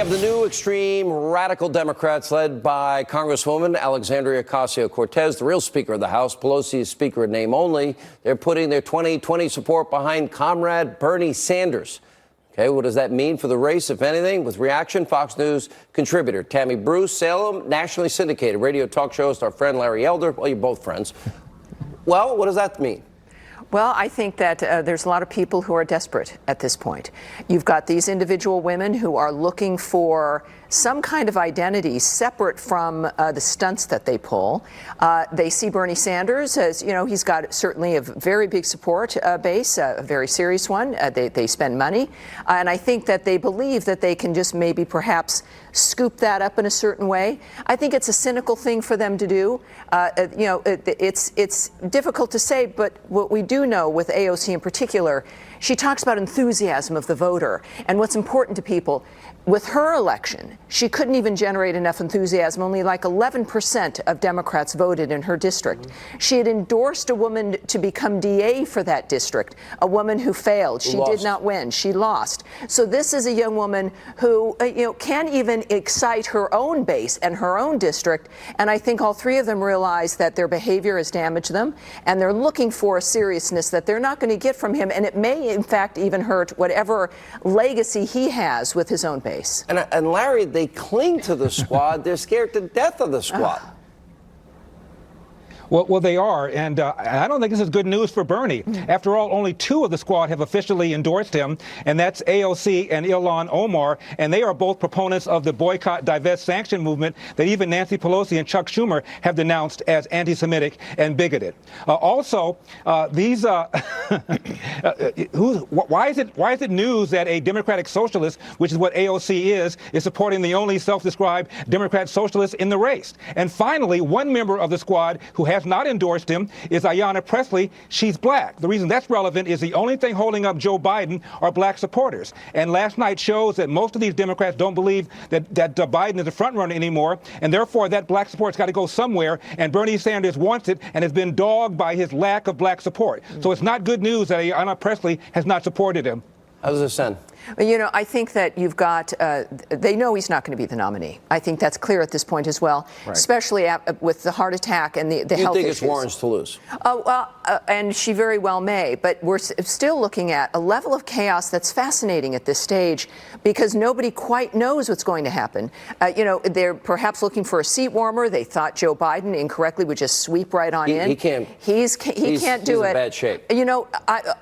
have the new extreme radical Democrats led by Congresswoman Alexandria Ocasio-Cortez, the real Speaker of the House. Pelosi is Speaker in name only. They're putting their 2020 support behind Comrade Bernie Sanders. Okay, what does that mean for the race, if anything? With reaction, Fox News contributor Tammy Bruce, Salem, nationally syndicated radio talk show host, our friend Larry Elder. Well, you're both friends. Well, what does that mean? Well, I think that there's a lot of people who are desperate at this point. You've got these individual women who are looking for some kind of identity separate from the stunts that they pull. They see Bernie Sanders as, you know, he's got certainly a very big support base, a very serious one. They spend money. And I think that they believe that they can just maybe perhaps scoop that up in a certain way. I think it's a cynical thing for them to do. You know, it's difficult to say, but what we do know with AOC in particular, she talks about enthusiasm of the voter. And what's important to people, with her election, she couldn't even generate enough enthusiasm. Only like 11% of Democrats voted in her district. She had endorsed a woman to become DA for that district, a woman who failed. She did not win. She lost. So this is a young woman who, you know, can't even excite her own base and her own district. And I think all three of them realize that their behavior has damaged them, and they're looking for a seriousness that they're not going to get from him. And it may, in fact, even hurt whatever legacy he has with his own base. And Larry, they cling to the squad. They're scared to death of the squad. Well, they are, and I don't think this is good news for Bernie. After all, only two of the squad have officially endorsed him, and that's AOC and Ilhan Omar, and they are both proponents of the boycott, divest, sanction movement that even Nancy Pelosi and Chuck Schumer have denounced as anti-Semitic and bigoted. Also, these why is it news that a Democratic socialist, which is what AOC is supporting the only self-described Democrat socialist in the race? And finally, one member of the squad who has not endorsed him is Ayanna Pressley. She's black. The reason that's relevant is the only thing holding up Joe Biden are black supporters. And last night shows that most of these Democrats don't believe that Biden is the front runner anymore, and therefore that black support's got to go somewhere, and Bernie Sanders wants it and has been dogged by his lack of black support. So it's not good news that Ayanna Pressley has not supported him. How does this end? You know, I think that you've got, they know he's not going to be the nominee. I think that's clear at this point as well, right. Especially with the heart attack and the health issues. You think it's Warren's to lose? Oh, well, and she very well may, but we're still looking at a level of chaos that's fascinating at this stage because nobody quite knows what's going to happen. You know, they're perhaps looking for a seat warmer. They thought Joe Biden incorrectly would just sweep right on in. He can't. He can't do it. He's in bad shape. You know,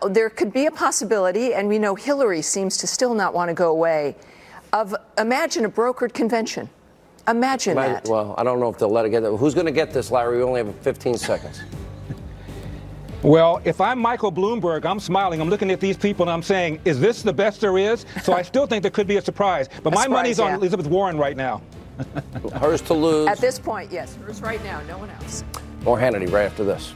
there could be a possibility, and we know Hillary seems to still not want to go away, of imagine a brokered convention. Imagine that. Well, I don't know if they'll let it get there. Who's going to get this, Larry? We only have 15 seconds. Well, if I'm Michael Bloomberg, I'm smiling. I'm looking at these people and I'm saying, is this the best there is? So I still think there could be a surprise. But my money's on Elizabeth Warren right now. Hers to lose. At this point, yes. Hers right now. No one else. More Hannity right after this.